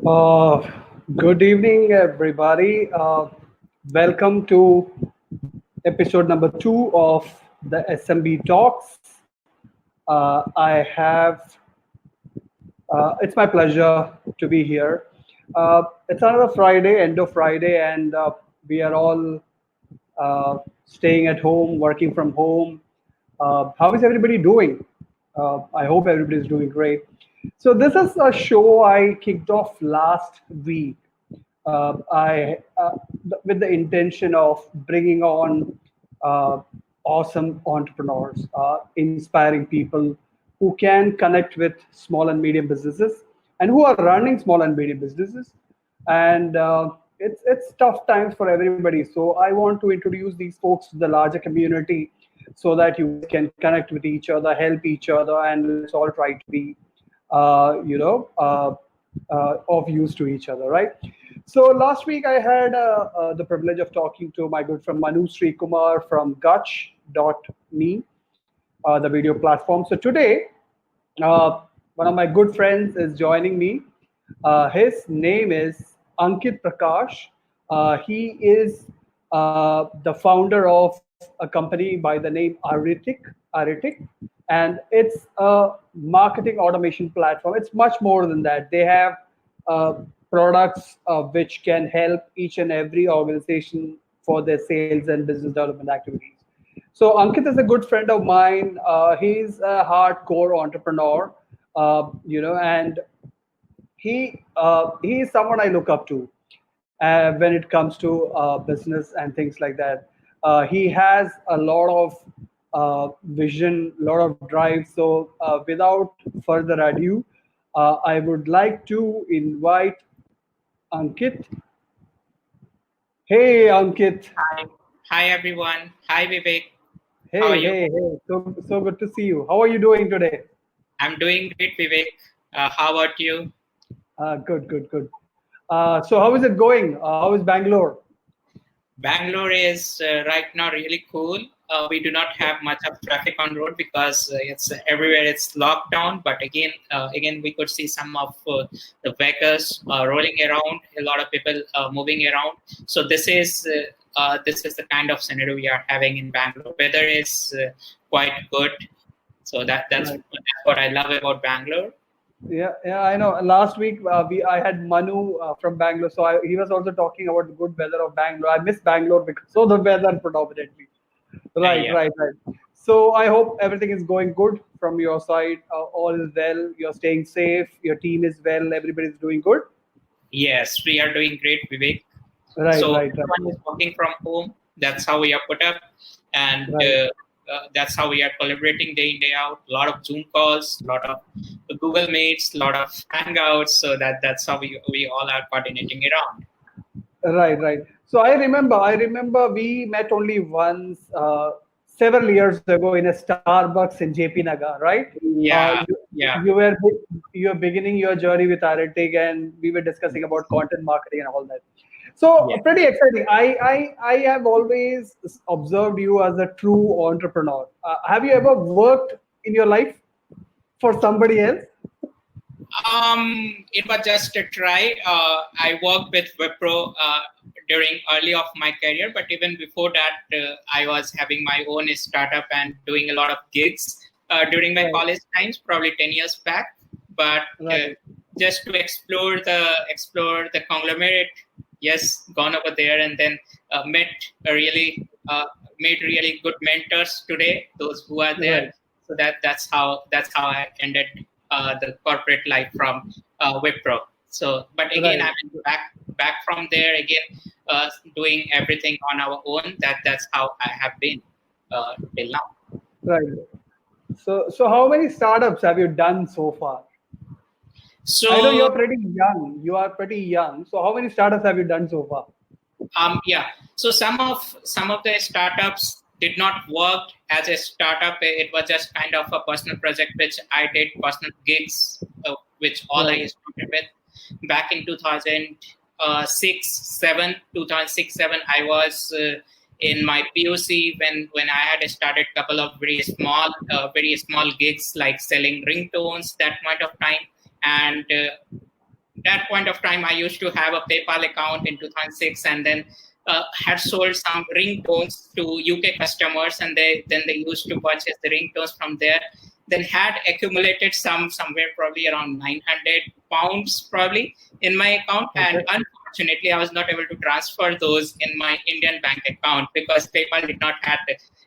Uh, Good evening, everybody. Welcome to episode number two of the SMB Talks. I have, it's my pleasure to be here. It's another Friday, end of Friday, and we are all staying at home, working from home. How is everybody doing? I hope everybody is doing great. So this is a show I kicked off last week. I with the intention of bringing on uh, awesome entrepreneurs, inspiring people who can connect with small and medium businesses and who are running small and medium businesses. And it's tough times for everybody. So I want to introduce these folks to the larger community so that you guys can connect with each other, help each other, and let's all try to be, uh, you know, uh, of use to each other, right? So last week I had the privilege of talking to my good friend Manu Sri Kumar from Gutch.me, the video platform. So today, one of my good friends is joining me. His name is Ankit Prakash. He is the founder of a company by the name Aritic, and it's a marketing automation platform. It's much more than that. They have uh, products which can help each and every organization for their sales and business development activities. So Ankit is a good friend of mine. He's a hardcore entrepreneur, and he is someone I look up to when it comes to business and things like that. He has a lot of vision, a lot of drive. So without further ado, I would like to invite Ankit. Hey, Ankit. Hi. Hi everyone. Hi Vivek. How are Hey, you? hey, hey. So good to see you. How are you doing today? I'm doing great, Vivek. How about you? Good. So how is it going? How is Bangalore? Bangalore is right now really cool. We do not have much of traffic on road because it's everywhere. It's locked down. But again, we could see some of the vehicles rolling around. A lot of people moving around. So this is the kind of scenario we are having in Bangalore. Weather is quite good. So that's Right. what I love about Bangalore. Yeah, I know. Last week we I had Manu from Bangalore, so he was also talking about the good weather of Bangalore. I miss Bangalore because of the weather predominantly. Right, Yeah. right, right. So I hope everything is going good from your side. All is well. You're staying safe. Your team is well. Everybody's doing good. Yes, we are doing great, Vivek. Right, So right, right, everyone is working from home. That's how we are put up, and right. that's how we are collaborating day in day out. A lot of Zoom calls, a lot of Google Meets, a lot of Hangouts. So that's how we all are coordinating around. Right. So I remember we met only once several years ago in a Starbucks in JP Nagar, right? Yeah, yeah, You were beginning your journey with Aritic, and we were discussing about content marketing and all that. So yeah. pretty exciting. I have always observed you as a true entrepreneur. Have you ever worked in your life for somebody else? It was just a try. I worked with Wipro during early of my career, but even before that, I was having my own startup and doing a lot of gigs during my Right, college times, probably 10 years back. But right, just to explore the conglomerate, yes, gone over there and then met a really made really good mentors today. Those who are there, right, so that's how I ended the corporate life from Wipro. So, but again, right. I mean, back from there again, doing everything on our own. That's how I have been till now. Right. So how many startups have you done so far? I know So you're pretty young. You are pretty young. So how many startups have you done so far? yeah, so some of the startups did not work as a startup. It was just kind of a personal project which I did, personal gigs, which all I Right, started with back in 2006 7 I was in my POC when I had started a couple of very small gigs like selling ringtones that point of time, and that point of time, I used to have a PayPal account in 2006, and then had sold some ringtones to UK customers, and then they used to purchase the ringtones from there. Then had accumulated somewhere probably around 900 pounds probably in my account, and unfortunately, I was not able to transfer those in my Indian bank account because PayPal did not have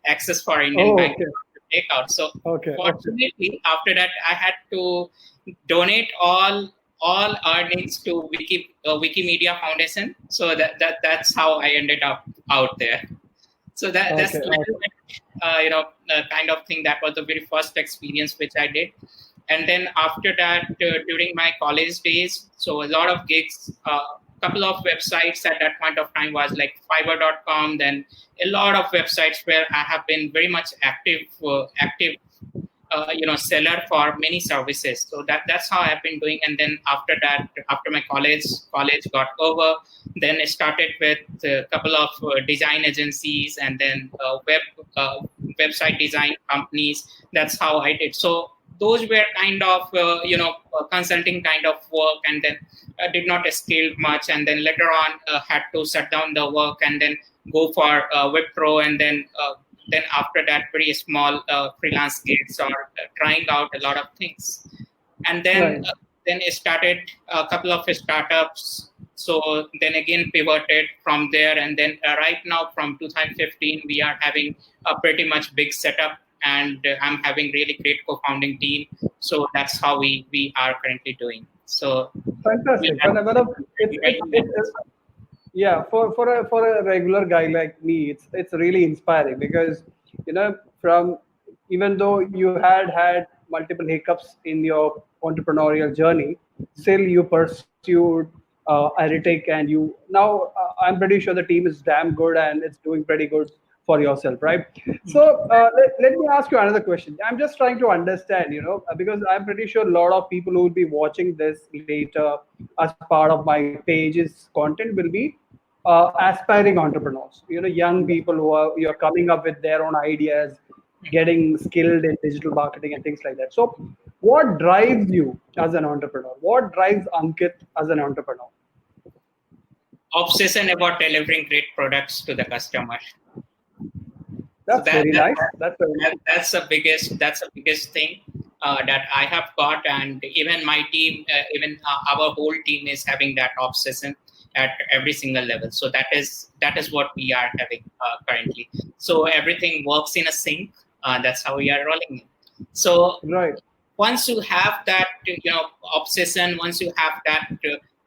access for Indian bank account to take out. So fortunately, after that, I had to donate all earnings to Wikimedia Foundation. So that's how I ended up out there. So that's a little bit, kind of thing. That was the very first experience which I did. And then after that, during my college days, so a lot of gigs, couple of websites at that point of time was like Fiverr.com. Then a lot of websites where I have been very much active seller for many services. So that's how I've been doing. And then after that, after my college got over, then I started with a couple of design agencies, and then website design companies. That's how I did. So those were kind of consulting kind of work, and then did not scale much. And then later on had to shut down the work and then go for Wipro, and then after that, very small freelance gigs or trying out a lot of things. And then then it started a couple of startups. So then again pivoted from there, and then right now from 2015 we are having a pretty much big setup, and I'm having really great co-founding team. So that's how we are currently doing. So fantastic. Yeah, for a regular guy like me, it's really inspiring because from even though you had multiple hiccups in your entrepreneurial journey, still you pursued Aritic, and you now I'm pretty sure the team is damn good and it's doing pretty good for yourself, right? So let me ask you another question. I'm just trying to understand, because I'm pretty sure a lot of people who will be watching this later as part of my page's content will be aspiring entrepreneurs, young people you're coming up with their own ideas, getting skilled in digital marketing and things like that. So what drives you as an entrepreneur? What drives Ankit as an entrepreneur? Obsession about delivering great products to the customer. That's very nice. That's the biggest thing that I have got, and even my team, even our whole team is having that obsession at every single level. So that is what we are having currently. So everything works in a sync. That's how we are rolling in. So once you have that obsession, once you have that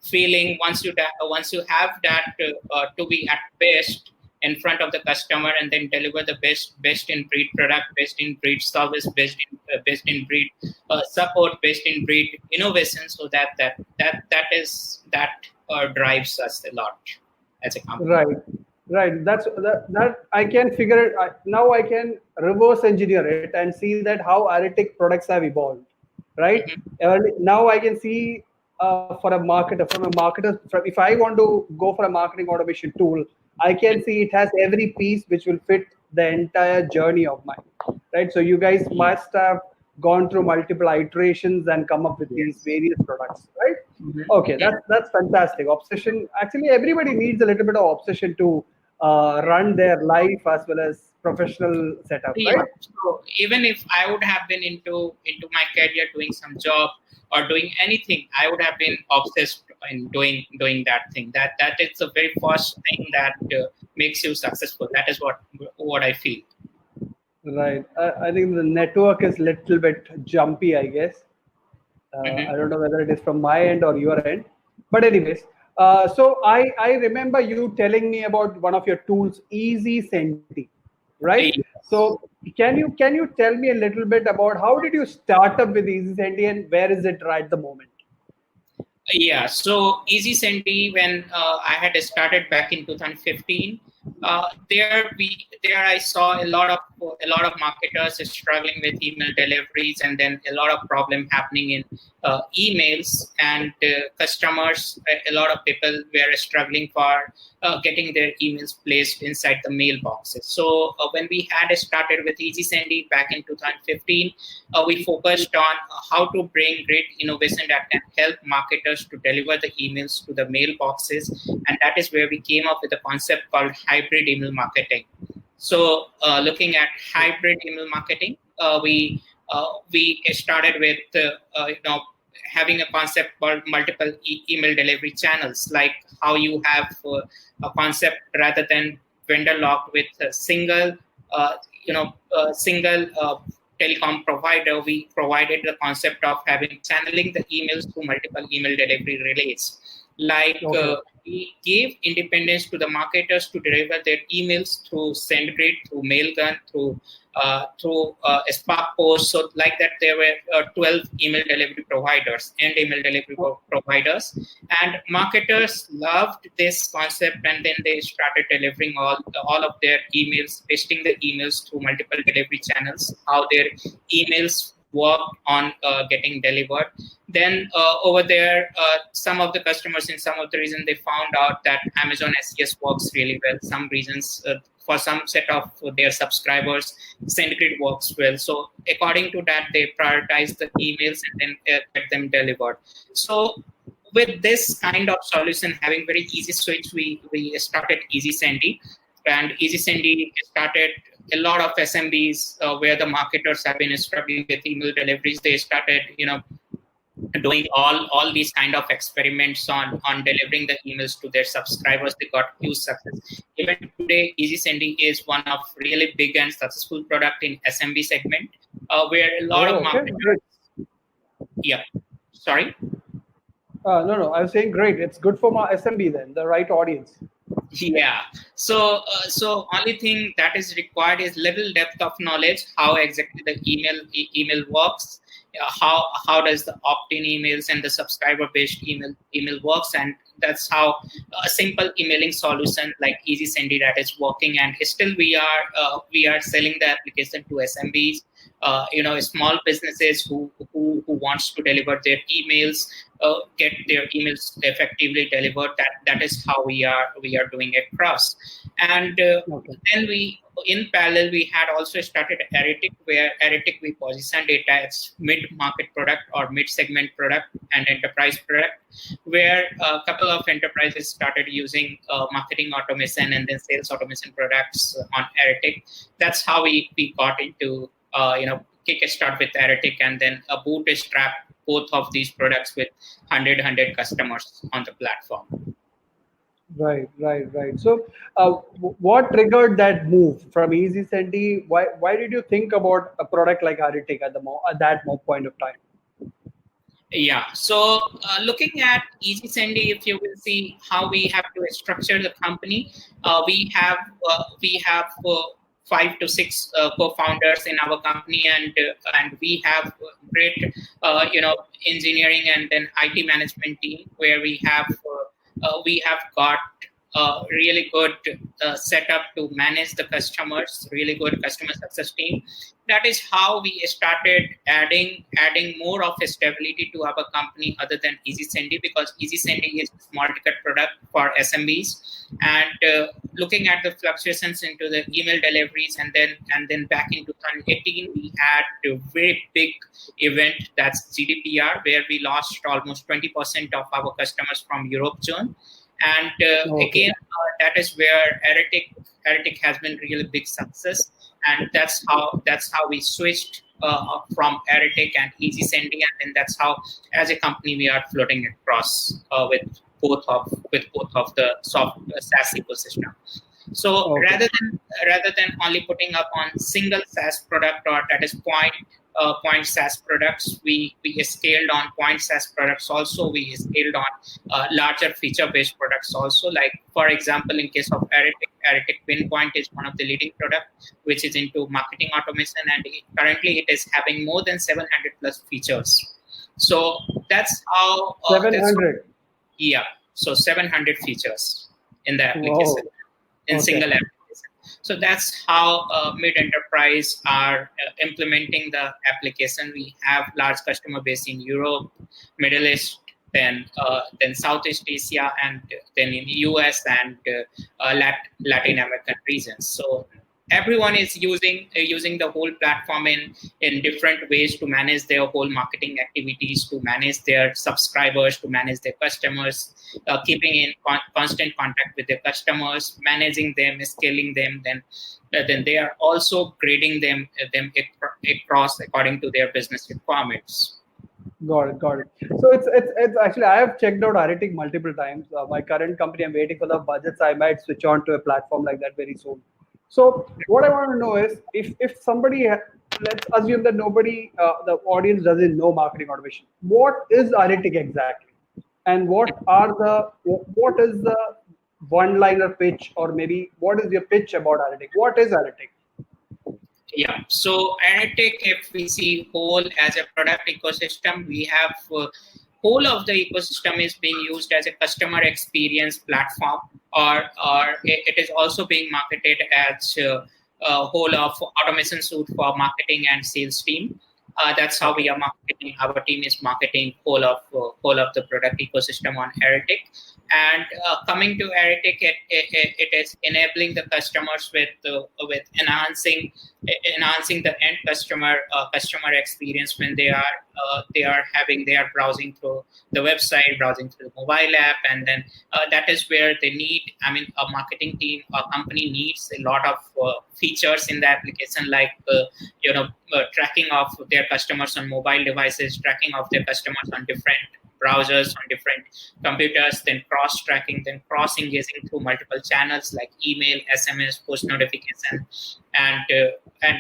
feeling, once you have that to be at best in front of the customer, and then deliver the best in breed product, best in breed service, best in breed support, best in breed innovation. So that drives us a lot as a company. Right. That I can figure it now. I can reverse engineer it and see that how Aritic products have evolved. Right. Now I can see from a marketer, if I want to go for a marketing automation tool, I can see it has every piece which will fit the entire journey of mine. Right. So you guys must have gone through multiple iterations and come up with these various products, right? Okay, that's fantastic. Obsession. Actually, everybody needs a little bit of obsession to run their life as well as professional setup, right? So even if I would have been into my career doing some job or doing anything, I would have been obsessed in doing that thing. That is the very first thing that makes you successful. That is what I feel. Right. I think the network is a little bit jumpy, I guess. I don't know whether it is from my end or your end. But anyways, so I remember you telling me about one of your tools, Easy Senti, right? Yes. So can you tell me a little bit about how did you start up with Easy Senti and where is it right at the moment? Yeah, so Easy Senti, when I had started back in 2015, There I saw a lot of marketers struggling with email deliveries, and then a lot of problem happening in emails, and customers. A lot of people were struggling for getting their emails placed inside the mailboxes. So when we had started with EasySendy back in 2015, we focused on how to bring great innovation that can help marketers to deliver the emails to the mailboxes, and that is where we came up with a concept called hybrid email marketing. So looking at hybrid email marketing, we started with having a concept called multiple email delivery channels, like how you have a concept rather than vendor locked with a single telecom provider. We provided the concept of having channeling the emails to multiple email delivery relays. Like Okay. we gave independence to the marketers to deliver their emails through SendGrid, through Mailgun, through Spark Post. So like that, there were 12 email delivery providers and email delivery providers, and marketers loved this concept, and then they started delivering all of their emails, pasting the emails through multiple delivery channels, how their emails work on getting delivered. Then over there, some of the customers, in some of the reasons, they found out that Amazon SES works really well. Some reasons, for some set of their subscribers, SendGrid works well. So according to that, they prioritize the emails and then get them delivered. So with this kind of solution, having very easy switch, we started EasySendy, and EasySendy started a lot of SMBs where the marketers have been struggling with email deliveries. They started, doing all these kind of experiments on delivering the emails to their subscribers. They got huge success. Even today, EasySendy is one of really big and successful product in SMB segment, where a lot of Okay, marketers. great. Yeah, sorry. No, I was saying great. It's good for my SMB then, the right audience. Yeah. So only thing that is required is little depth of knowledge how exactly the email works, how does the opt-in emails and the subscriber based email works, and that's how a simple emailing solution like EasySendy that is working. And still we are selling the application to SMBs, small businesses who wants to deliver their emails, get their emails effectively delivered. That is how we are doing it across. And Okay. then in parallel, we had also started Aritic, where Aritic we positioned it as mid-market product or mid-segment product and enterprise product, where a couple of enterprises started using marketing automation and then sales automation products on Aritic. That's how we got into kick a start with Aritic, and then a bootstrap both of these products with 100 customers on the platform. Right. So, what triggered that move from EasySendy? Why did you think about a product like Aritic at that point of time? Yeah. So looking at EasySendy, if you will see how we have to structure the company, we have 5 to 6 co-founders in our company, and we have great engineering and then IT management team, where we have got really good setup to manage the customers, really good customer success team. That is how we started adding more of a stability to our company other than EasySendy, because EasySendy is a small ticket product for SMBs. And looking at the fluctuations into the email deliveries, and then back in 2018, we had a very big event, that's GDPR, where we lost almost 20% of our customers from Europe zone. And Okay. again, that is where Aritic has been really big success, and that's how we switched from Aritic and EasySendy, and then that's how, as a company, we are floating across with both of the soft SaaS ecosystem. So Okay. rather than only putting up on single SaaS product, or that is point SaaS products, we scaled on point SaaS products also. We scaled on larger feature based products also. Like for example, in case of Aritic Pinpoint is one of the leading product which is into marketing automation, and currently it is having more than 700 plus features. So that's how. 700. Yeah. So 700 features in the Wow. application. in Okay. single application. So that's how mid enterprise are implementing the application. We have large customer base in Europe, Middle East, then Southeast Asia, and then in US and Latin American regions. So everyone is using the whole platform in different ways to manage their whole marketing activities, to manage their subscribers, to manage their customers, keeping in constant contact with their customers, managing them, scaling them. Then they are also grading them across according to their business requirements. Got it. So it's actually I have checked out Aritic multiple times. My current company, I'm waiting for the budgets. I might switch on to a platform like that very soon. So what I want to know is if somebody let's assume that nobody the audience doesn't know marketing automation. What is Aritic exactly, and what is the one-liner pitch, or maybe what is your pitch about Aritic? What is Aritic? Yeah. So Aritic, if we see whole as a product ecosystem, we have whole of the ecosystem is being used as a customer experience platform, or it is also being marketed as a whole of automation suite for marketing and sales team. That's how we are marketing. Our team is marketing whole of the product ecosystem on Aritic. And coming to Aritic, it is enabling the customers with enhancing the end customer experience when they are browsing through the website, browsing through the mobile app, and then that is where they need. I mean, a marketing team, a company needs a lot of features in the application, like tracking of their customers on mobile devices, tracking of their customers on different browsers, on different computers, then cross-tracking, then cross-engaging through multiple channels like email, SMS, push notification, and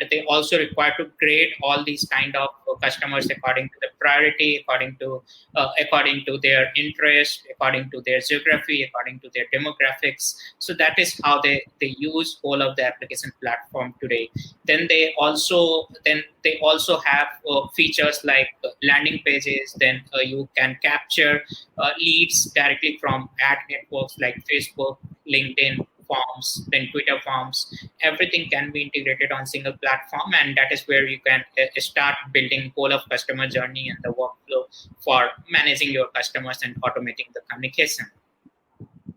they also require to grade all these kind of customers according to the priority, according to their interest, according to their geography, according to their demographics. So that is how they use all of the application platform today. Then they also have features like landing pages. Then you can capture leads directly from ad networks like Facebook, LinkedIn, forms, then Twitter forms. Everything can be integrated on single platform, and that is where you can start building whole of customer journey and the workflow for managing your customers and automating the communication.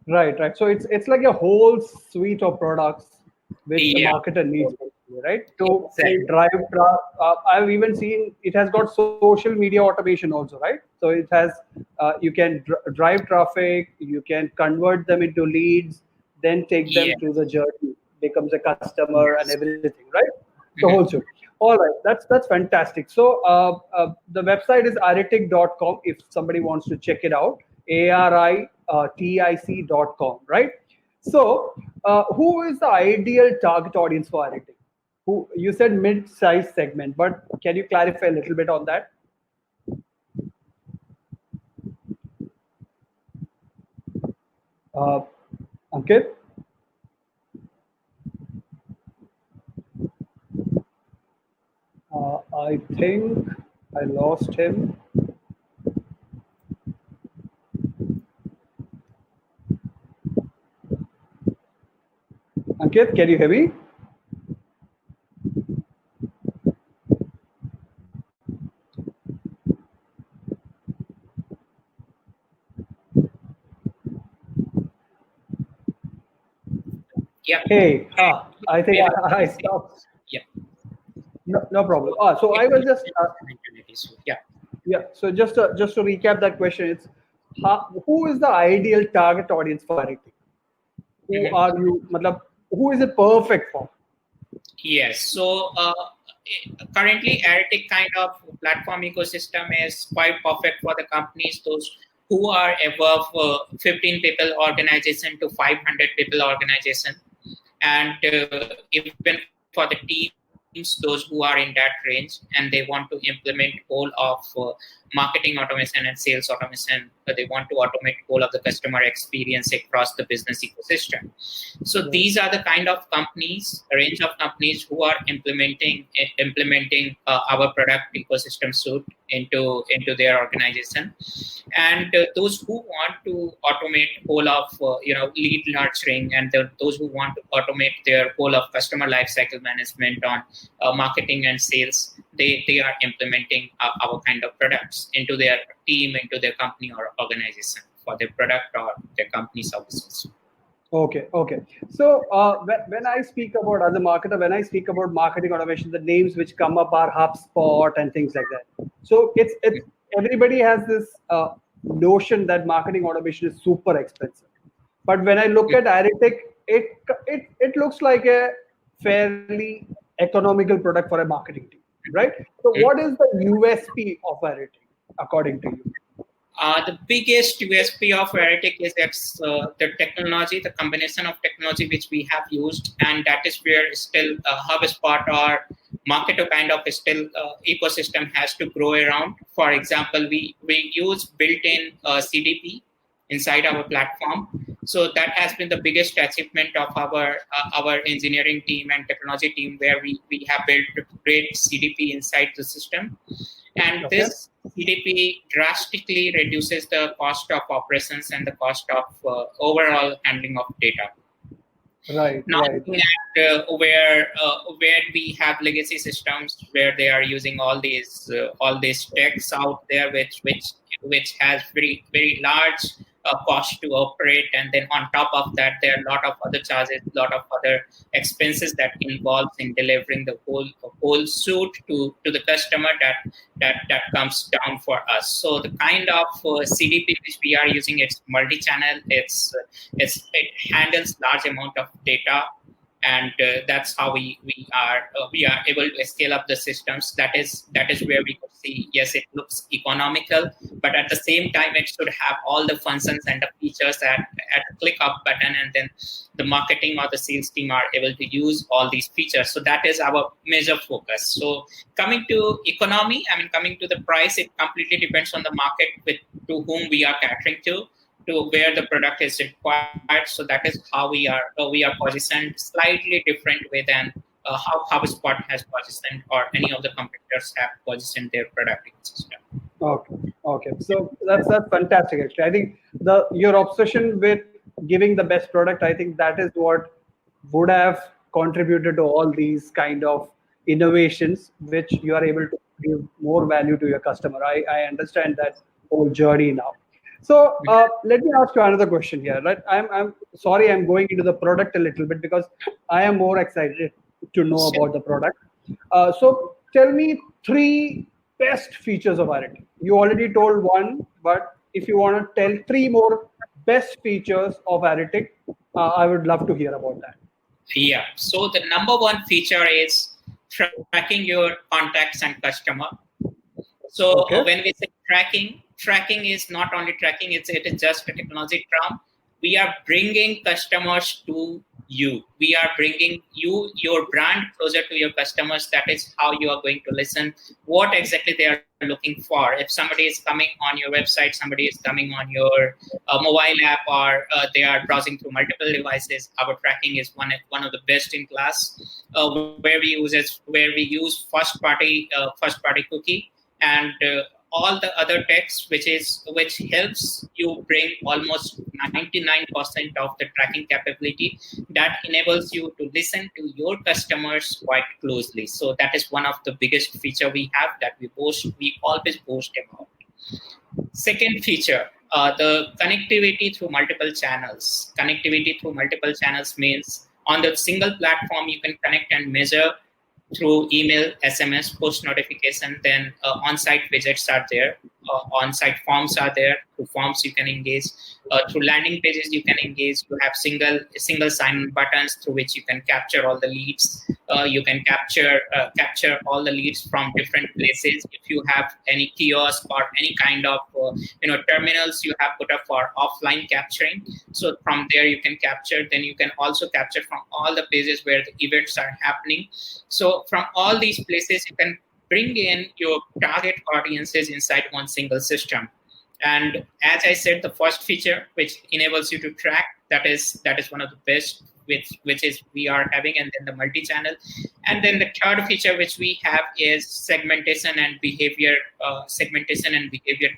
Right. So it's like a whole suite of products which the Yeah, marketer needs, basically, right? To exactly. I've even seen it has got social media automation also, right? So it has you can drive traffic, you can convert them into leads, then take them Yeah. through the journey, becomes a customer and Yes. everything, right? The whole Mhm. suite. All right, that's fantastic. So the website is aritic.com if somebody wants to check it out. aritic.com, right? So, who is the ideal target audience for Aritic? Who you said mid-size segment, but can you clarify a little bit on that? Uh, Ankit, I think I lost him. Ankit, can you hear me? Yep. Hey, I think Maybe I stopped. yeah. No problem. So It I will was just be internet issue. Yeah. yeah. So just to recap that question, it's who is the ideal target audience for Aritic? Who Mhm. are you? Matlab, who is it perfect for? Yes. So currently, Aritic kind of platform ecosystem is quite perfect for the companies, those who are above 15 people organization to 500 people organization, and even for the teams, those who are in that range and they want to implement whole of marketing automation and sales automation. They want to automate whole of the customer experience across the business ecosystem. So these are the kind of companies, a range of companies who are implementing our product ecosystem suite into their organization. And those who want to automate whole of lead nurturing, and those who want to automate their whole of customer lifecycle management on marketing and sales, they are implementing our kind of products into their team, into their company or organization for their product or their company services. Okay. So when I speak about, as a marketer, when I speak about marketing automation, the names which come up are HubSpot and things like that. So it's everybody has this notion that marketing automation is super expensive. But when I look at Aritic, it looks like a fairly economical product for a marketing team, right? So what is the USP of Aritic according to you? The biggest USP of Aritic is the technology, the combination of technology which we have used, and that is where still HubSpot or Marketo kind of still ecosystem has to grow around. For example, we use built-in CDP inside our platform. So that has been the biggest achievement of our engineering team and technology team, where we have built great CDP inside the system. And this CDP drastically reduces the cost of operations and the cost of overall handling of data. Right. Where we have legacy systems where they are using all these techs out there, which has very large cost to operate, and then on top of that there are a lot of other charges, a lot of other expenses that involves in delivering the whole suite to the customer that comes down for us. So the kind of CDP which we are using, it's multi-channel, it handles large amount of data, and that's how we are able to scale up the systems. That is where we could see, yes, it looks economical, but at the same time it should have all the functions and the features at a click of button, and then the marketing or the sales team are able to use all these features. So that is our major focus. So coming to economy, coming to the price, it completely depends on the market to whom we are catering to where the product is required. So that is how we are positioned slightly different way than how HubSpot has positioned or any of the competitors have positioned their product ecosystem. Okay. So that's fantastic. Actually, I think your obsession with giving the best product, I think that is what would have contributed to all these kind of innovations, which you are able to give more value to your customer. I understand that whole journey now. So let me ask you another question here. Right? I'm sorry, I'm going into the product a little bit because I am more excited to know about the product. So tell me 3 best features of Aritic. You already told one, but if you want to tell 3 more best features of Aritic, I would love to hear about that. Yeah. So the number 1 feature is tracking your contacts and customer. So when we say tracking is not only tracking, it is just a technology term. We are bringing customers to you. We are bringing your brand closer to your customers. That is how you are going to listen what exactly they are looking for. If somebody is coming on your website, somebody is coming on your mobile app, or they are browsing through multiple devices, our tracking is one of the best in class. Where we use first party cookie and all the other text, which helps you bring almost 99% of the tracking capability that enables you to listen to your customers quite closely. So that is one of the biggest feature we have that we always boast about. Second feature, the connectivity through multiple channels. Connectivity through multiple channels means on the single platform you can connect and measure through email, SMS, push notification, then on-site widgets are there, on-site forms are there. Through forms you can engage, through landing pages you can engage. You have single sign buttons through which you can capture all the leads. You can capture all the leads from different places. If you have any kiosk or any kind of terminals you have put up for offline capturing, so from there you can capture. Then you can also capture from all the places where the events are happening. So from all these places you can bring in your target audiences inside one single system. And as I said, the first feature which enables you to track, that is one of the best, which is we are having, and then the multi-channel. And then the third feature which we have is segmentation and behavior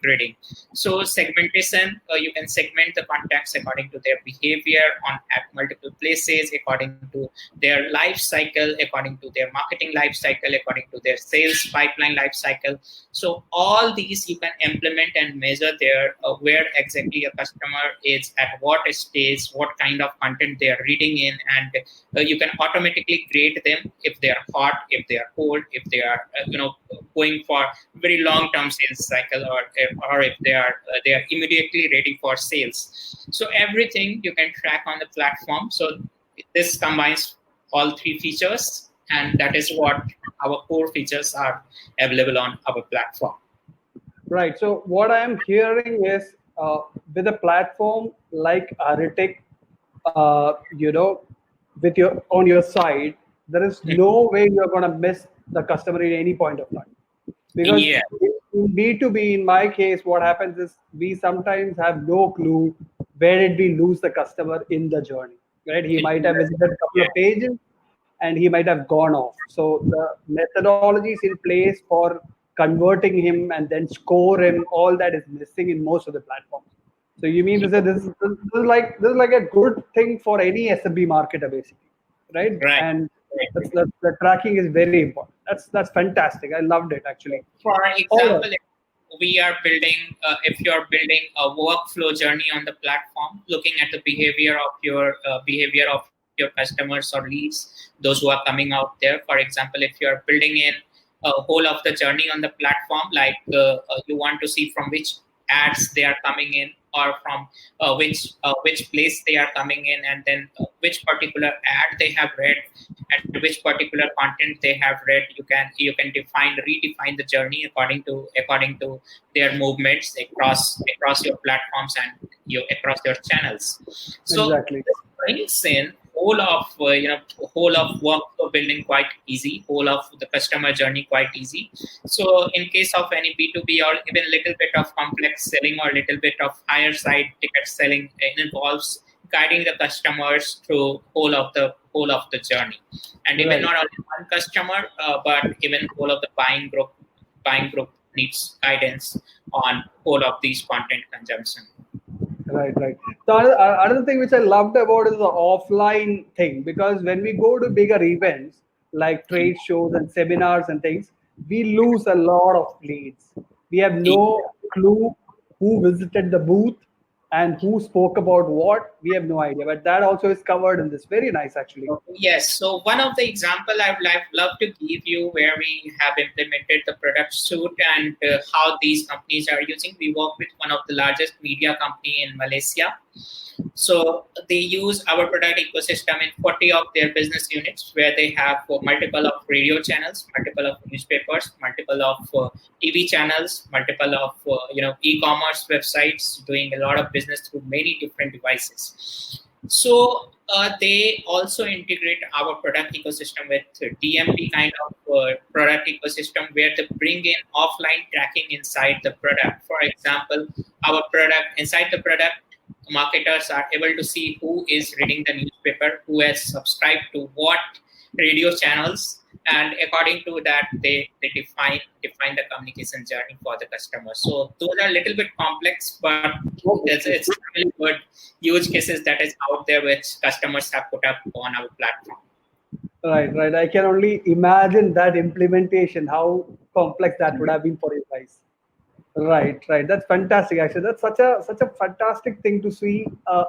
grading. So segmentation, you can segment the contacts according to their behavior on at multiple places, according to their life cycle, according to their marketing life cycle, according to their sales pipeline life cycle. So all these you can implement and measure there, where exactly a customer is at what stage, what kind of content they are reading in, and you can automatically grade them if they are hot, if they are cold, if they are going for very long term sales cycle, or if they are immediately ready for sales. So everything you can track on the platform. So this combines all three features, and that is what our core features are available on our platform. Right. So what I am hearing is, with a platform like Aritic, with your on your side, there is no way you're going to miss the customer at any point of time. Because Yeah, in B2B, in my case, what happens is we sometimes have no clue where did we lose the customer in the journey, right? He might have visited a couple of pages and he might have gone off. So the methodologies in place for converting him and then score him, all that is missing in most of the platforms. So you mean to say this is like a good thing for any SMB marketer, basically, right? right. And the tracking is very important. That's fantastic. I loved it actually. For All right. example, if you're building a workflow journey on the platform, looking at the behavior of your customers or leads, those who are coming out there. For example, if you're building in a whole of the journey on the platform, like you want to see from which ads they are coming in, or from which place they are coming in, and then which particular ad they have read, and which particular content they have read. You can redefine the journey according to their movements across your platforms and across your channels. So Exactly. this brings in whole of workflow building quite easy, whole of the customer journey quite easy. So in case of any B2B or even little bit of complex selling or little bit of higher side ticket selling, it involves guiding the customers through whole of the journey, and even Right. not only one customer, but even whole of the buying group needs guidance on whole of these content consumption. Right, right. So another thing which I loved about is the offline thing, because when we go to bigger events like trade shows and seminars and things, we lose a lot of leads. We have no clue who visited the booth and who spoke about what. We have no idea. But that also is covered in this. Very nice, actually. Yes. So one of the example love to give you, where we have implemented the product suite and how these companies are using. We work with one of the largest media company in Malaysia. So they use our product ecosystem in 40 of their business units, where they have multiple of radio channels, multiple of newspapers, multiple of TV channels, multiple of e-commerce websites, doing a lot of business through many different devices. So they also integrate our product ecosystem with DMP kind of product ecosystem, where they bring in offline tracking inside the product. For example, our product inside the product, marketers are able to see who is reading the newspaper, who has subscribed to what radio channels, and according to that, they define the communication journey for the customer. So those are a little bit complex, but it's really good use cases that is out there which customers have put up on our platform. Right, right. I can only imagine that implementation, how complex that would have been for you guys. Right, right. That's fantastic. Actually, that's such a fantastic thing to see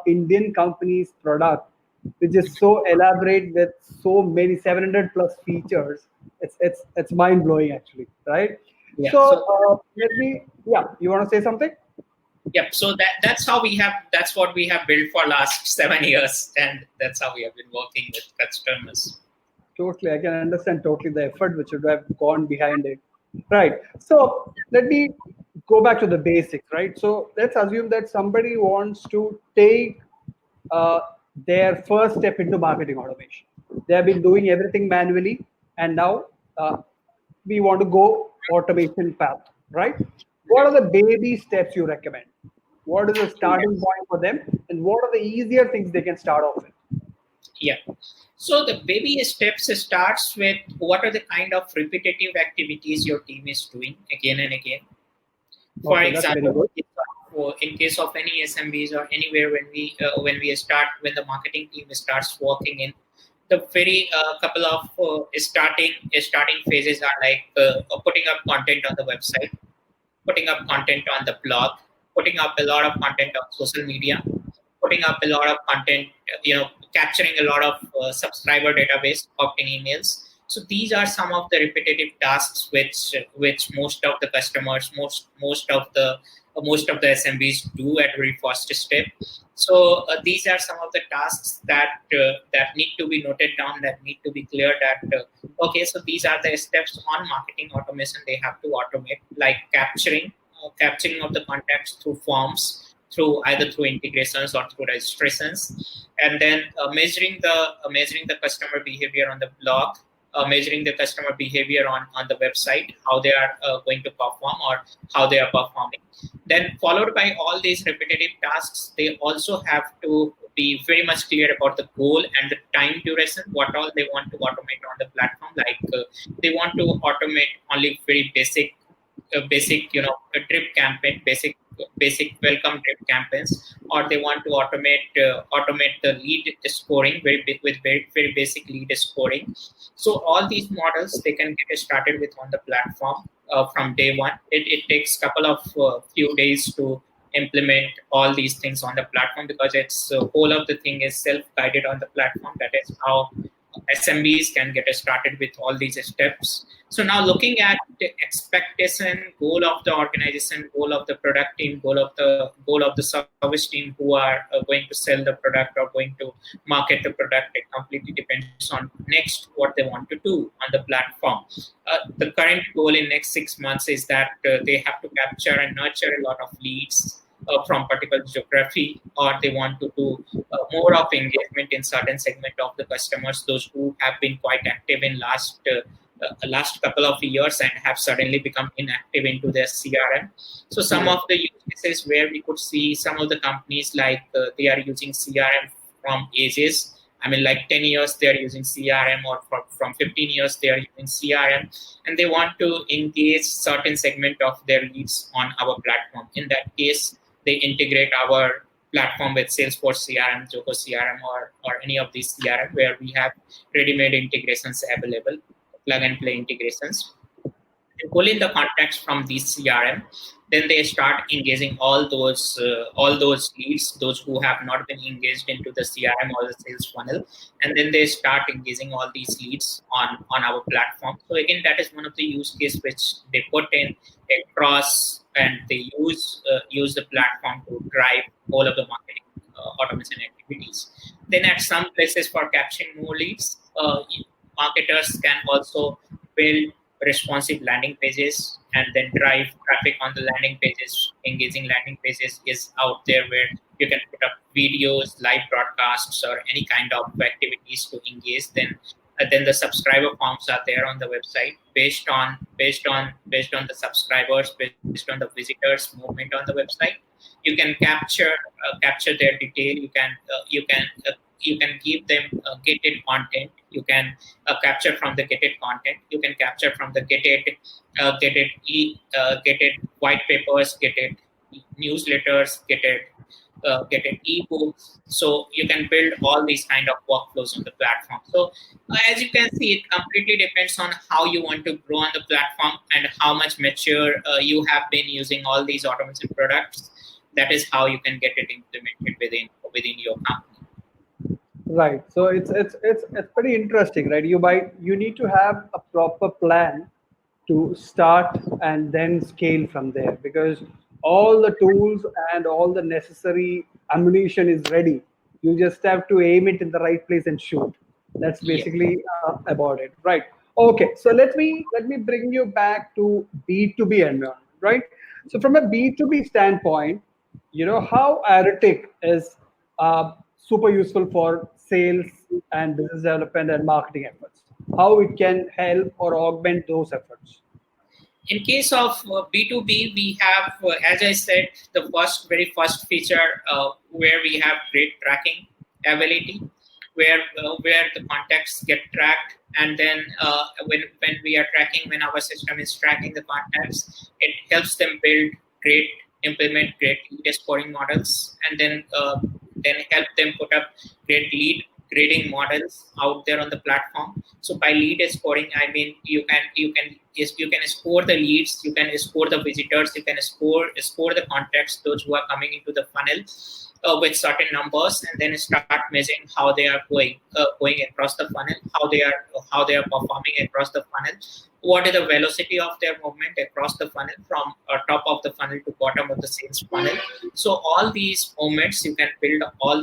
Indian company's product, which is so elaborate with so many 700 plus features. It's mind blowing actually, right? Yeah. So So let me. Yeah, you want to say something? yep. So that's what we have built for last 7 years, and that's how we have been working with customers. Totally, I can understand totally the effort which would have gone behind it. Right. So let me go back to the basics, right? So let's assume that somebody wants to take uh, their first step into marketing automation. They have been doing everything manually, and now we want to go automation path, right? What are the baby steps you recommend? What is the starting point for them, and what are the easier things they can start off with? Yeah. So the baby steps starts with what are the kind of repetitive activities your team is doing again and again. For Okay, that's very example, good. in case of any SMBs or anywhere when the marketing team starts working in the very couple of starting phases are like putting up content on the website, putting up content on the blog, putting up a lot of content on social media, putting up a lot of content, capturing a lot of subscriber database, opt-in emails. So these are some of the repetitive tasks which most of the customers, most of the SMBs do at very first step. So these are some of the tasks that need to be noted down, that need to be clear. That okay, so these are the steps on marketing automation they have to automate, like capturing of the contacts through forms, through either through integrations or through registrations, and then measuring the customer behavior on the blog, measuring the customer behavior on the website, how they are going to perform or how they are performing. Then followed by all these repetitive tasks, they also have to be very much clear about the goal and the time duration, what all they want to automate on the platform. Like they want to automate only very basic a drip campaign, basic welcome drip campaigns, or they want to automate the lead scoring very big with very basic lead scoring. So all these models they can get started with on the platform from day one. It takes couple of few days to implement all these things on the platform, because it's whole of the thing is self-guided on the platform. That is how SMBs can get started with all these steps. So now looking at the expectation, goal of the organization, goal of the product team, goal of the service team who are going to sell the product or going to market the product, it completely depends on next what they want to do on the platform. The current goal in next 6 months is that they have to capture and nurture a lot of leads from particular geography, or they want to do more of engagement in certain segment of the customers, those who have been quite active in last couple of years and have suddenly become inactive into their CRM. So some of the use cases where we could see some of the companies like they are using CRM from ages. I mean, like 10 years they are using CRM, or from 15 years they are using CRM, and they want to engage certain segment of their leads on our platform. In that case, they integrate our platform with Salesforce CRM, Zoho CRM, or any of these CRM where we have ready-made integrations available, plug and play integrations. They pull in the contacts from these CRM, then they start engaging all those leads, those who have not been engaged into the CRM or the sales funnel, and then they start engaging all these leads on our platform. So again, that is one of the use case which they put in across, and they use the platform to drive all of the marketing automation activities. Then at some places for capturing more leads, marketers can also build responsive landing pages and then drive traffic on the landing pages. Engaging landing pages is out there where you can put up videos, live broadcasts, or any kind of activities to engage. Then the subscriber forms are there on the website based on the subscribers, based on the visitors movement on the website. You can capture their detail. You can give them gated content. You can capture from the gated content. You can capture from the gated white papers, gated newsletters, gated ebooks. So you can build all these kind of workflows on the platform. So as you can see, it completely depends on how you want to grow on the platform and how much mature you have been using all these automation products. That is how you can get it implemented within your company. Right. So it's pretty interesting, right? You need to have a proper plan to start and then scale from there, because all the tools and all the necessary ammunition is ready. You just have to aim it in the right place and shoot. That's Yeah. basically about it, right? Okay. So let me bring you back to B2B environment, right? So from a B2B standpoint, how Aritic is super useful for sales and business development and marketing efforts. how it can help or augment those efforts? In case of B2B, we have, as I said, the very first feature where we have great tracking ability, where the contacts get tracked, and then when we are tracking, when our system is tracking the contacts, it helps them implement great lead scoring models, and then help them put up great lead grading models out there on the platform. So by lead scoring, I mean you can score the leads, you can score the visitors, you can score the contacts, those who are coming into the funnel with certain numbers, and then start measuring how they are going across the funnel, how they are performing across the funnel, what is the velocity of their movement across the funnel from top of the funnel to bottom of the sales funnel. So all these moments you can build, on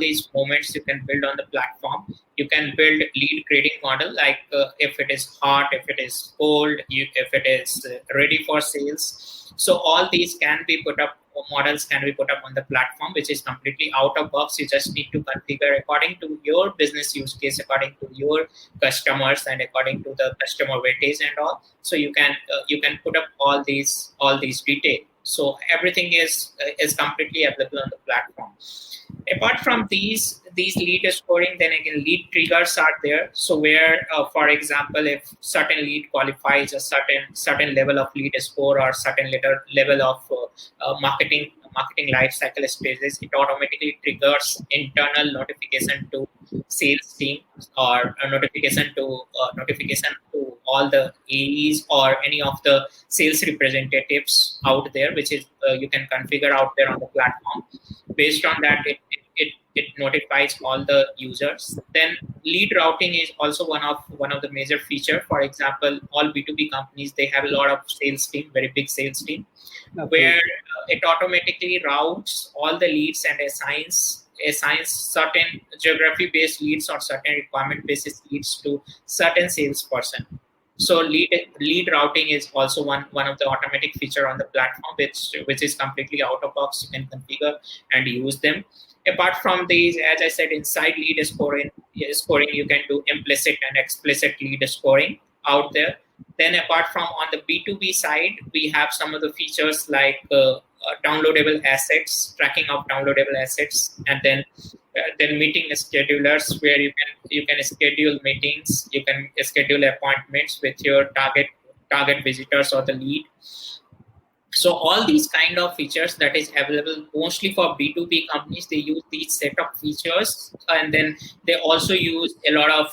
the platform. You can build lead grading model, like if it is hot, if it is cold, if it is ready for sales. So all these can be put up, models can be put up on the platform, which is completely out of box. You just need to configure according to your business use case, according to your customers, and according to the customer weightage and all. So you can put up all these details. So everything is completely available on the platform. Apart from these lead scoring, then again lead triggers are there. So where for example, if certain lead qualifies a certain level of lead score or certain level of marketing life cycle stages, it automatically triggers internal notification to sales team, or a notification to all the AEs or any of the sales representatives out there, which is you can configure out there on the platform. Based on that, it notifies all the users. Then lead routing is also one of the major feature. For example, all B2B companies, they have a lot of sales team, very big sales team, Okay. where it automatically routes all the leads and assigns certain geography based leads or certain requirement basis leads to certain salesperson. So lead routing is also one of the automatic feature on the platform, which is completely out of box. You can configure and use them. Apart from these, as I said, inside lead scoring, you can do implicit and explicit lead scoring out there. Then apart from on the B2B side, we have some of the features like downloadable assets, tracking of downloadable assets, and then meeting schedulers, where you can schedule meetings, you can schedule appointments with your target visitors or the lead. So all these kind of features that is available mostly for B2B companies, they use these set of features, and then they also use a lot of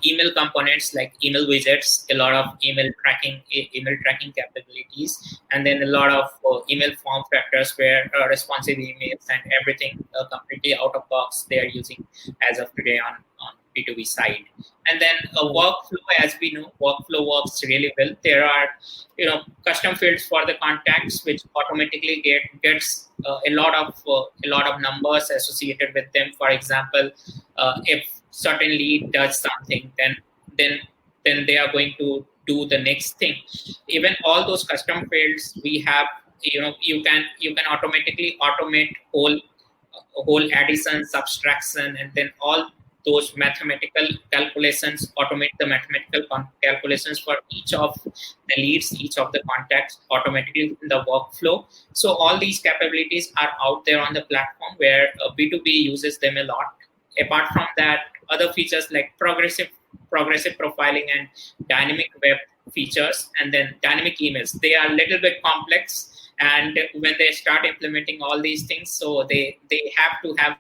email components like email widgets, a lot of email tracking capabilities, and then a lot of email form factors where responsive emails and everything completely out of box they are using as of today on B2B side. And then a workflow, as we know, workflow works really well. There are custom fields for the contacts, which automatically gets a lot of numbers associated with them. For example, if certain lead does something, then they are going to do the next thing. Even all those custom fields we have, you can automatically automate whole addition, subtraction, and then all those mathematical calculations, automate the mathematical calculations for each of the leads, each of the contacts automatically in the workflow. So all these capabilities are out there on the platform, where B2B uses them a lot. Apart from that, other features like progressive profiling and dynamic web features, and then dynamic emails, they are a little bit complex. And when they start implementing all these things, so they have to have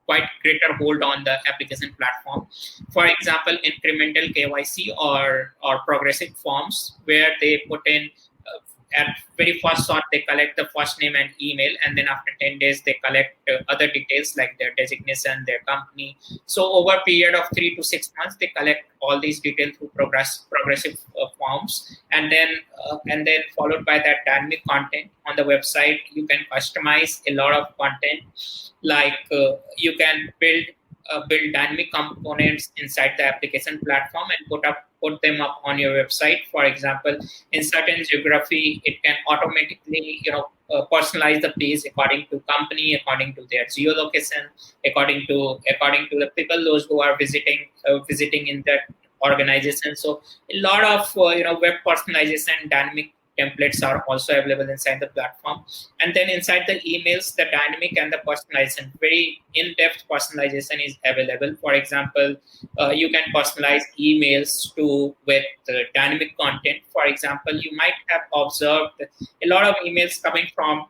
quite greater hold on the application platform. For example, incremental KYC or progressive forms, where they put in at very first sort, they collect the first name and email, and then after 10 days they collect other details like their designation, their company. So over a period of 3 to 6 months, they collect all these details through progressive forms, and then followed by that dynamic content on the website. You can customize a lot of content, like you can build dynamic components inside the application platform and put them up on your website. For example, in certain geography, it can automatically personalize the page according to company, according to their geolocation, according to the people those who are visiting in that organizations. So a lot of web personalization, dynamic templates are also available inside the platform. And then inside the emails, the dynamic and the personalization, very in-depth personalization is available. For example, you can personalize emails to with dynamic content. For example, you might have observed a lot of emails coming from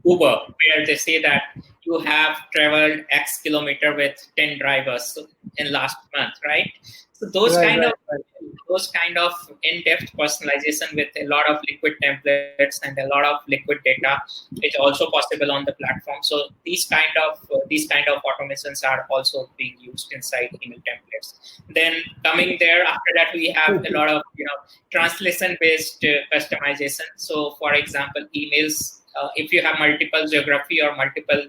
Uber, where they say that you have traveled X kilometer with 10 drivers in last month, right? So Right, right, right. those kind of in-depth personalization with a lot of liquid templates and a lot of liquid data is also possible on the platform. So these kind of automations are also being used inside email templates. Then coming there after that, we have a lot of translation-based customization. So for example, emails. If you have multiple geography or multiple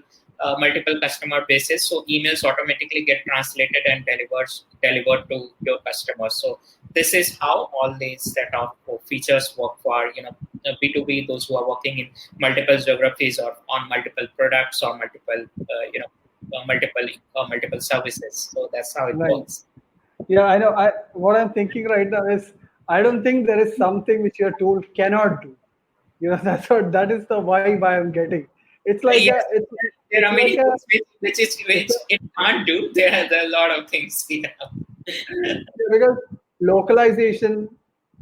customer bases, so emails automatically get translated and delivered to your customers. So this is how all these set of features work for B2B, those who are working in multiple geographies or on multiple products or multiple services. So that's how it Right. works. Yeah, I know. What I'm thinking right now is I don't think there is something which your tool cannot do. That is the vibe I am getting. It's like Yes, a it's there it's are like many a things which it can't do. There are a lot of things. Yeah. because localization,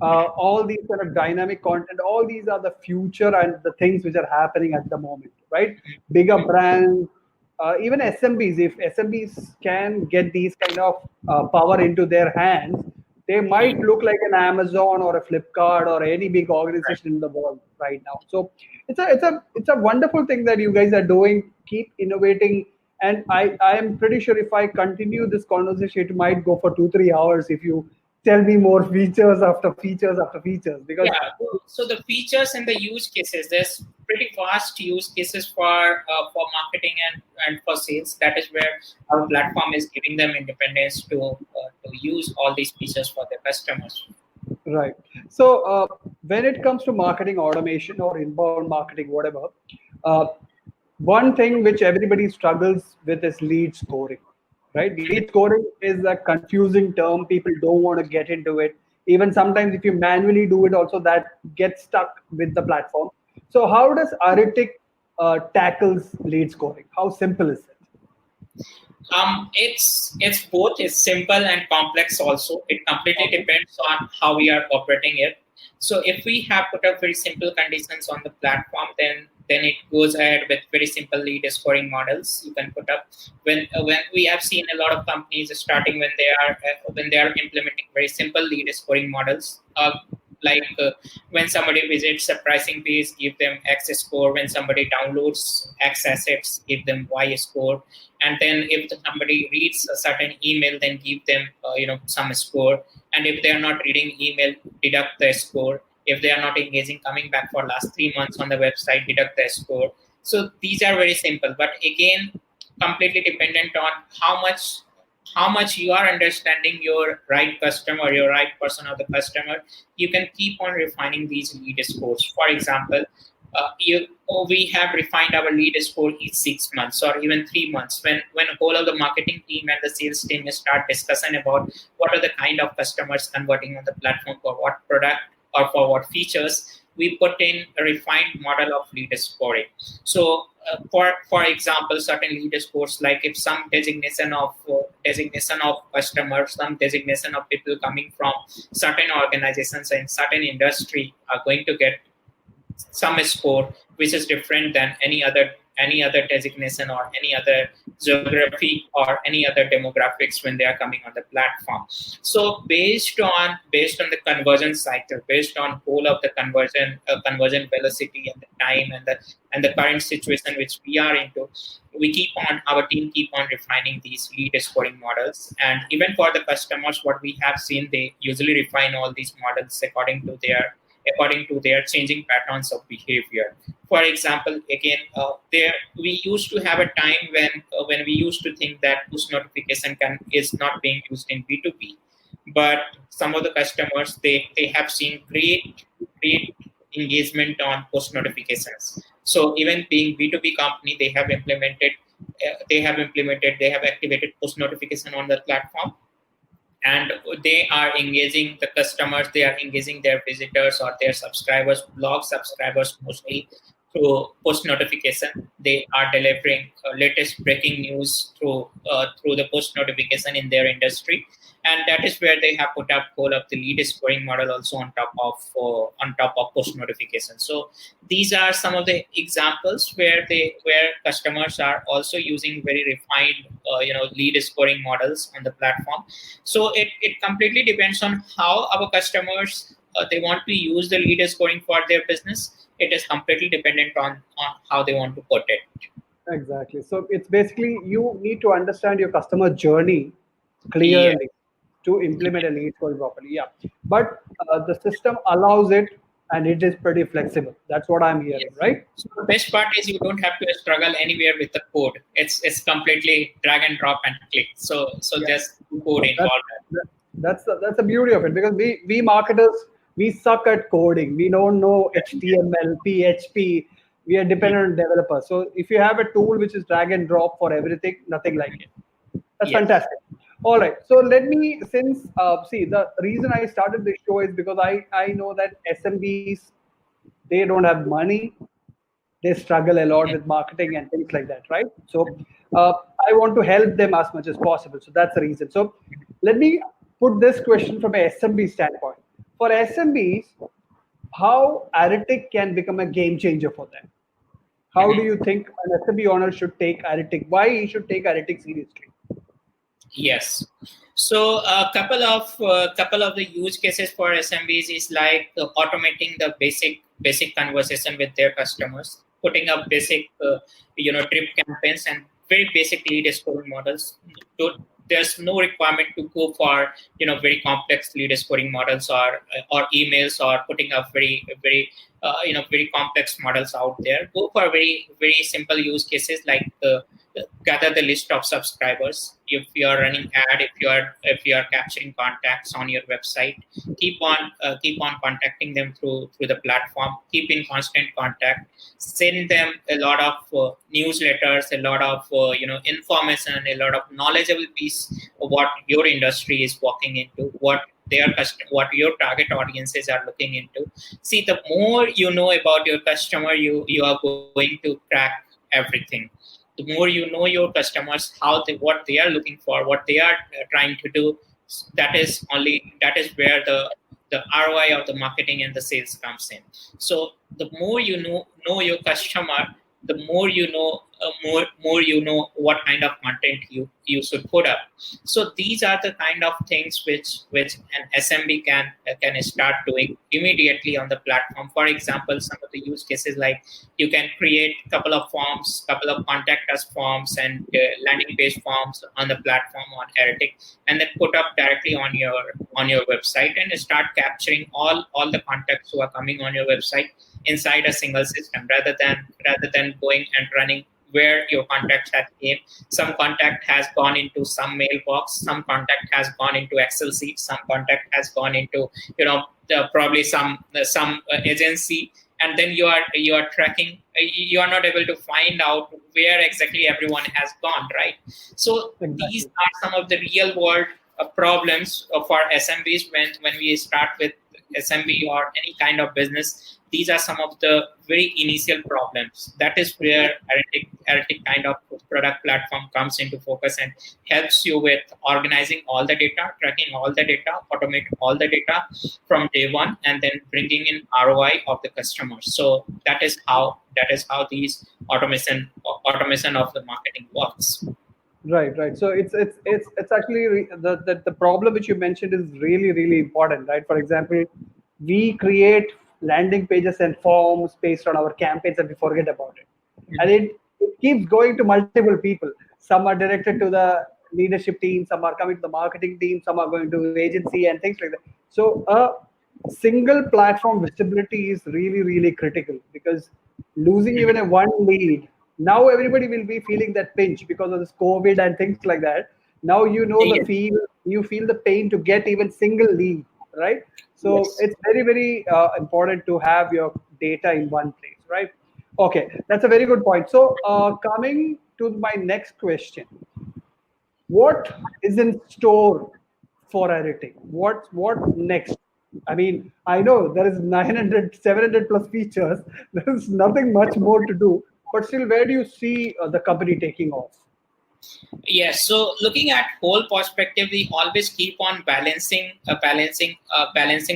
all these kind of dynamic content, all these are the future and the things which are happening at the moment, right? Bigger brands, even SMBs, if SMBs can get these kind of power into their hands, they might look like an Amazon or a Flipkart or any big organization in the world right now. So it's a wonderful thing that you guys are doing. Keep innovating, and I am pretty sure if I continue this conversation, it might go for 2 3 hours if you tell me more features after features after features because Yeah, so the features and the use cases, there's pretty vast use cases for marketing and for sales. That is where our platform is giving them independence to use all these features for their customers. right. So when it comes to marketing automation or inbound marketing, whatever, uh, one thing which everybody struggles with is lead scoring, right? Lead scoring is a confusing term. People don't want to get into it. Even sometimes, if you manually do it, also that gets stuck with the platform. So, how does Aritic tackles lead scoring? How simple is it? It's both. It's simple and complex also. It completely Okay. depends on how we are operating it. So if we have put up very simple conditions on the platform, then it goes ahead with very simple lead scoring models. You can put up when we have seen a lot of companies starting when they are implementing very simple lead scoring models. Like when somebody visits a pricing page, give them X score. When somebody downloads X assets, give them Y score. And then if somebody reads a certain email, then give them some score. And if they are not reading email, deduct the score. If they are not engaging, coming back for last 3 months on the website, deduct the score. So these are very simple, but again, completely dependent on how much you are understanding your right customer, your right person or the customer. You can keep on refining these lead scores. For example, we have refined our lead score each 6 months or even 3 months. When whole of the marketing team and the sales team start discussing about what are the kind of customers converting on the platform for what product or for what features, we put in a refined model of lead scoring. So for example, certain lead scores, like if some designation of customers, some designation of people coming from certain organizations in certain industry are going to get some score which is different than any other designation or any other geography or any other demographics when they are coming on the platform. So based on the conversion cycle, based on whole of the conversion velocity and the time and the current situation which we are into, our team keep on refining these lead scoring models. And even for the customers, what we have seen, they usually refine all these models according to their changing patterns of behavior. For example, again, there we used to have a time when we used to think that push notification is not being used in B2B, but some of the customers, they have seen great engagement on push notifications. So even being B2B company, they have activated push notification on the platform. and they are engaging the customers, they are engaging their visitors or their subscribers, blog subscribers mostly, through push notification. They are delivering latest breaking news through the push notification in their industry, and that is where they have put up whole of the lead scoring model also on top of push notification. So these are some of the examples where customers are also using very refined lead scoring models on the platform. So it completely depends on how our customers they want to use the lead scoring for their business. It is completely dependent on how they want to put it. Exactly. So it's basically you need to understand your customer journey Yeah. clearly to implement a lead code properly. Yeah. But the system allows it and it is pretty flexible. That's what I'm hearing, Yes. right? So the best part is you don't have to struggle anywhere with the code. It's completely drag and drop and click. So Yeah. just code That's involved. that's the beauty of it because we marketers we suck at coding. We don't know HTML, PHP. We are dependent on developers. So if you have a tool which is drag and drop for everything, nothing like it. That's Yes. fantastic. All right. So let me since see the reason I started this show is because I know that SMBs they don't have money, they struggle a lot with marketing and things like that, right? So I want to help them as much as possible. So that's the reason. So let me put this question from a SMB standpoint. For SMBs, how Aritic can become a game changer for them? How do Mhm. you think an SMB owner should take Aritic? Why he should take Aritic seriously? Yes. So a couple of the use cases for SMBs is like automating the basic conversation with their customers, putting up basic trip campaigns and very basic lead scoring models. There's no requirement to go for very complex lead scoring models or emails or putting up very complex models out there. Go for very simple use cases like gather the list of subscribers. If you are running ad, if you are capturing contacts on your website, keep on contacting them through the platform. Keep in constant contact. Send them a lot of newsletters, a lot of information, a lot of knowledgeable piece of what your industry is walking into, what your target audiences are looking into. See, the more you know about your customer, you are going to crack everything. The more you know your customers, what they are looking for, what they are trying to do, that is where the ROI of the marketing and the sales comes in. So the more you know your customer, the more you know what kind of content you should put up. So these are the kind of things which an SMB can start doing immediately on the platform. For example, some of the use cases like you can create couple of forms, couple of contact us forms and landing page forms on the platform on Aritic, and then put up directly on your website and start capturing all the contacts who are coming on your website inside a single system, rather than going and running where your contact has came. Some contact has gone into some mailbox, some contact has gone into Excel sheet, some contact has gone into probably some agency, and then you are tracking. You are not able to find out where exactly everyone has gone, right? So these Exactly. are some of the real world problems for SMBs when we start with SMB or any kind of business. These are some of the very initial problems. That is where Aritic kind of product platform comes into focus and helps you with organizing all the data, tracking all the data, automate all the data from day one, and then bringing in ROI of the customers. So that is how these automation of the marketing works. Right, right. So it's actually the problem which you mentioned is really really important, right? For example, we create landing pages and forms based on our campaigns and we forget about it, and it keeps going to multiple people. Some are directed to the leadership team, some are coming to the marketing team, some are going to agency and things like that. So a single platform visibility is really really critical because losing even a one lead, now everybody will be feeling that pinch because of this COVID and things like that. Now you know the Yes. feel, you feel the pain to get even single lead, right? So Yes. it's very very important to have your data in one place, right? Okay, that's a very good point. So coming to my next question, what is in store for Aritic? What next? I mean, I know there is 900, 700 plus features. There is nothing much more to do. But still, where do you see the company taking off? Yes. So looking at whole perspective, we always keep on balancing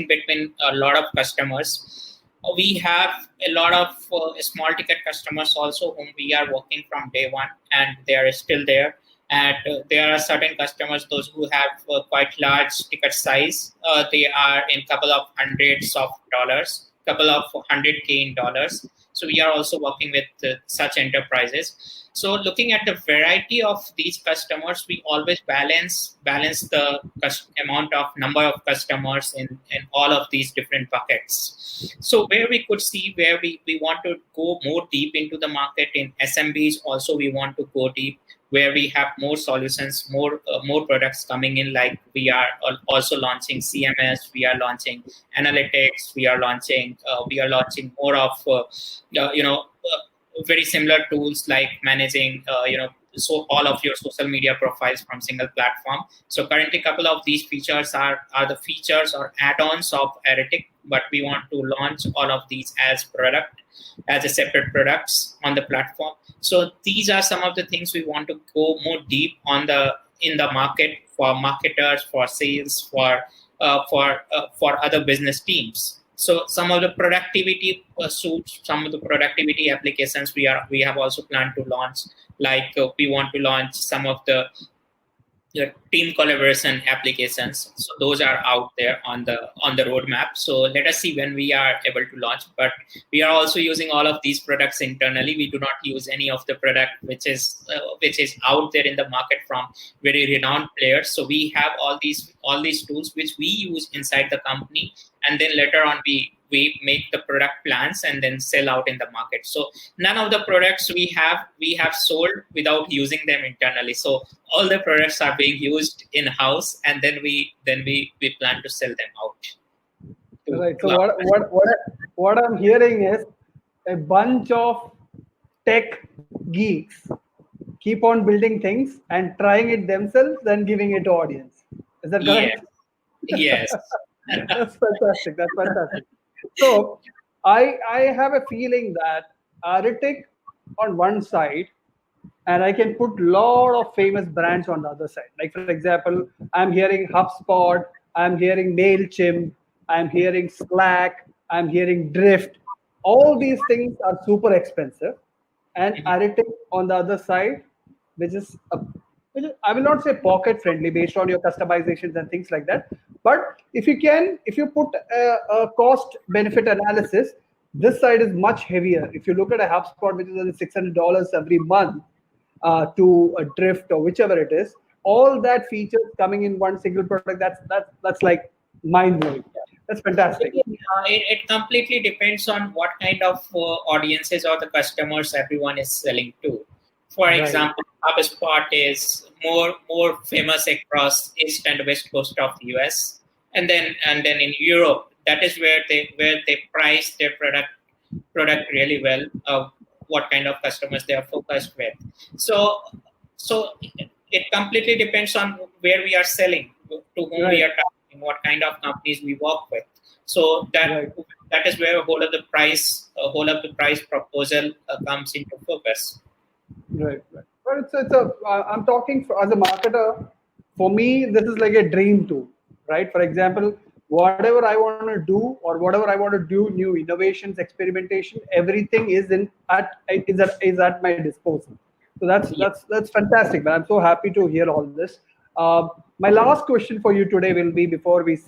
between a lot of customers. We have a lot of small ticket customers also whom we are working from day one, and they are still there. And there are certain customers, those who have quite large ticket size. They are in couple of hundreds of dollars, couple of 100K in dollars. So we are also working with such enterprises. So looking at the variety of these customers, we always balance the amount of number of customers in all of these different buckets. So where we could see where we want to go more deep into the market in SMBs, also we want to go deep where we have more solutions, more products coming in. Like we are also launching CMS, we are launching analytics, we are launching more of very similar tools like managing so all of your social media profiles from single platform. So currently a couple of these features are the features or add-ons of Aritic, but we want to launch all of these as a separate products on the platform. So these are some of the things we want to go more deep in the market for marketers, for sales, for other business teams. So some of the productivity suits, some of the productivity applications we have also planned to launch. Like we want to launch some of the team collaboration applications. So those are out there on the roadmap. So let us see when we are able to launch. But we are also using all of these products internally. We do not use any of the product which is out there in the market from very renowned players. So we have all these tools which we use inside the company, and then later on we make the product plans and then sell out in the market. So none of the products we have sold without using them internally. So all the products are being used in house, and then we plan to sell them out. Right. So what I'm hearing is a bunch of tech geeks keep on building things and trying it themselves, then giving it to audience. Is that Yes, correct? yes. That's fantastic. That's fantastic. So I have a feeling that Aritic on one side, and I can put lot of famous brands on the other side. Like for example, I'm hearing HubSpot, I'm hearing Mailchimp, I'm hearing Slack, I'm hearing Drift. All these things are super expensive, and Aritic on the other side, which is I will not say pocket friendly based on your customizations and things like that. But if you put a cost benefit analysis, this side is much heavier. If you look at a HubSpot, which is only $600 every month, to a Drift or whichever it is, all that features coming in one single product. That's like mind blowing. That's fantastic. It completely depends on what kind of audiences or the customers everyone is selling to. For Right. example, HubSpot is more famous across east and west coast of the US, and then in Europe, that is where they price their product really well. What kind of customers they are focused with. So it completely depends on where we are selling, to whom we Right. are targeting, what kind of companies we work with. So Right. that is where whole of the price proposal comes into focus. Right, right. But I'm talking as a marketer. For me, this is like a dream tool, right? For example, whatever I want to do or whatever I want to do, new innovations, experimentation, everything is at my disposal. So that's fantastic, man. I'm so happy to hear all this. My last question for you today will be before we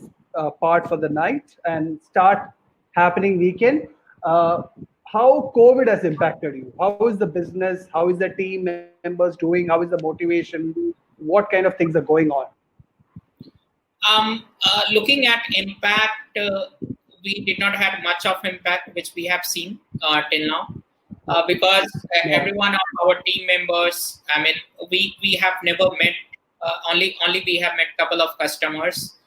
part for the night and start happening weekend. How COVID has impacted you? How is the business? How is the team members doing? How is the motivation? What kind of things are going on? Looking at impact, we did not have much of impact which we have seen till now, because Yeah. every one of our team members, I mean, we have never met. Only we have met couple of customers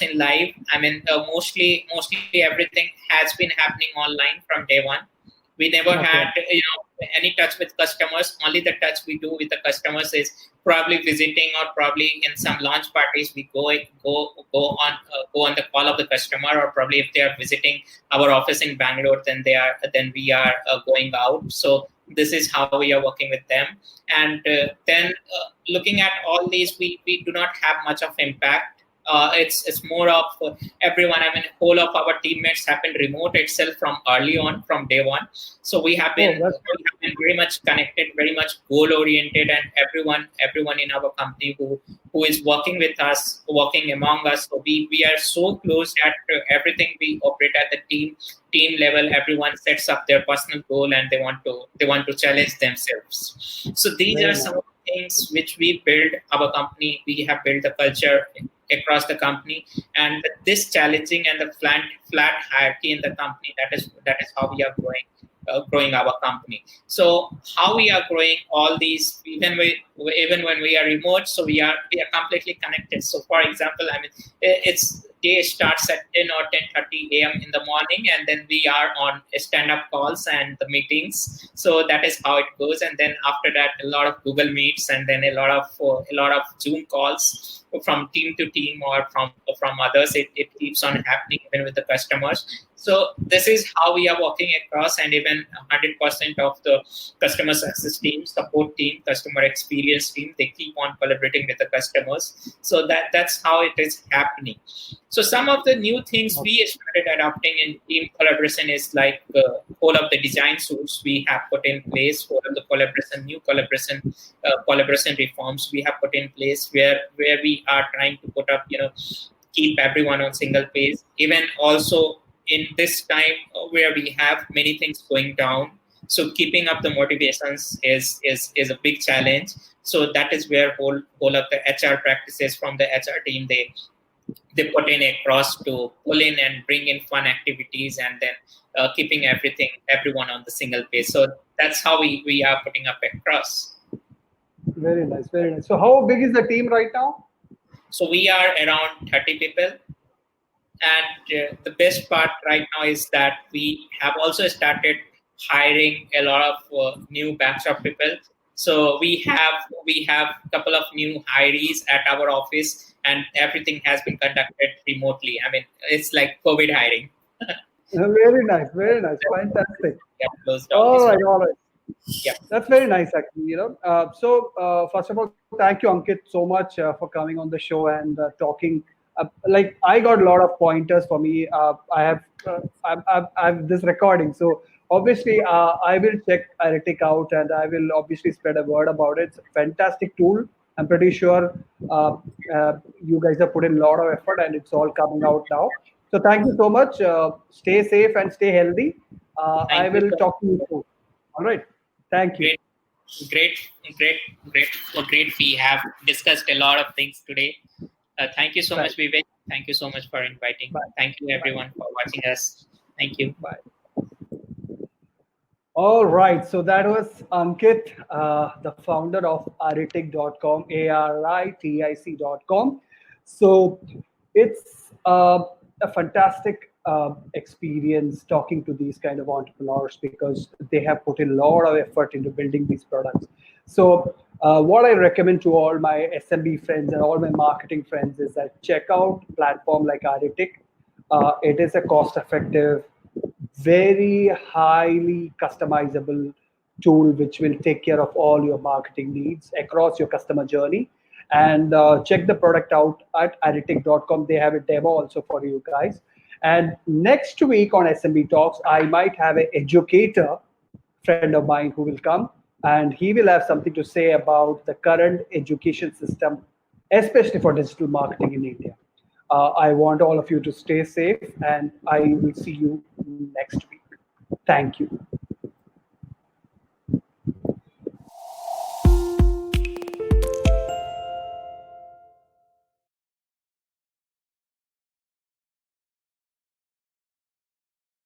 in live. I mean, mostly everything has been happening online from day one. We never Okay. had any touch with customers. Only the touch we do with the customers is probably visiting, or probably in some launch parties we go on the call of the customer, or probably if they are visiting our office in Bangalore, then we are going out. So this is how we are working with them. And then looking at all these, we do not have much of impact. It's more of everyone. I mean, whole of our teammates have been remote itself from early on, from day one. So we have been very much connected, very much goal oriented, and everyone in our company who is working with us, working among us. So we are so close that everything we operate at the team level. Everyone sets up their personal goal, and they want to challenge themselves. So these are some of the things which we build our company. We have built the culture across the company, and this challenging and the flat hierarchy in the company, that is how we are growing our company. So how we are growing all these, even when we are remote, so we are completely connected. So for example, I mean, it's day starts at 10 or 10:30 a.m. in the morning, and then we are on stand-up calls and the meetings. So that is how it goes. And then after that, a lot of Google Meets, and then a lot of Zoom calls from team to team, or from others. It keeps on happening even with the customers. So this is how we are working across, and even 100% of the customer success team, support team, customer experience team, they keep on collaborating with the customers. So that's how it is happening. So some of the new things we started adopting in team collaboration is like all of the design tools we have put in place, all of the new collaboration reforms we have put in place, where we are trying to put up, keep everyone on single page. Even also in this time where we have many things going down, so keeping up the motivations is a big challenge. So that is where whole of the HR practices from the HR team, they put in across to pull in and bring in fun activities, and then keeping everyone on the single page. So that's how we are putting up across. Very nice, very nice. So how big is the team right now? So we are around 30 people. And the best part right now is that we have also started hiring a lot of new batch of people. So we have a couple of new hirees at our office, and everything has been conducted remotely. I mean, it's like COVID hiring. Very nice, fantastic. Yeah, closed All down right. Yeah. That's very nice, actually. So first of all, thank you, Ankit, so much for coming on the show and talking. Like, I got a lot of pointers for me. I have this recording, so obviously I will check Aritic out, and I will obviously spread a word about it. It's a fantastic tool. I'm pretty sure you guys have put in a lot of effort, and it's all coming out now. So thank you so much. Stay safe and stay healthy. I will talk to you soon. All right. Thank you. Great. We have discussed a lot of things today. Thank you so much, Vivek. Thank you so much for inviting. Bye. Thank you, everyone, for watching us. Thank you. Bye. All right. So that was Ankit, the founder of Aritic.com, Aritic.com. So it's a fantastic experience talking to these kind of entrepreneurs, because they have put in a lot of effort into building these products. So what I recommend to all my SMB friends and all my marketing friends is that check out a platform like Aritic. It is a cost-effective, very highly customizable tool which will take care of all your marketing needs across your customer journey. And check the product out at Aritic.com. They have a demo also for you guys. And next week on SMB Talks, I might have an educator friend of mine who will come, and he will have something to say about the current education system, especially for digital marketing in India. I want all of you to stay safe, and I will see you next week. Thank you.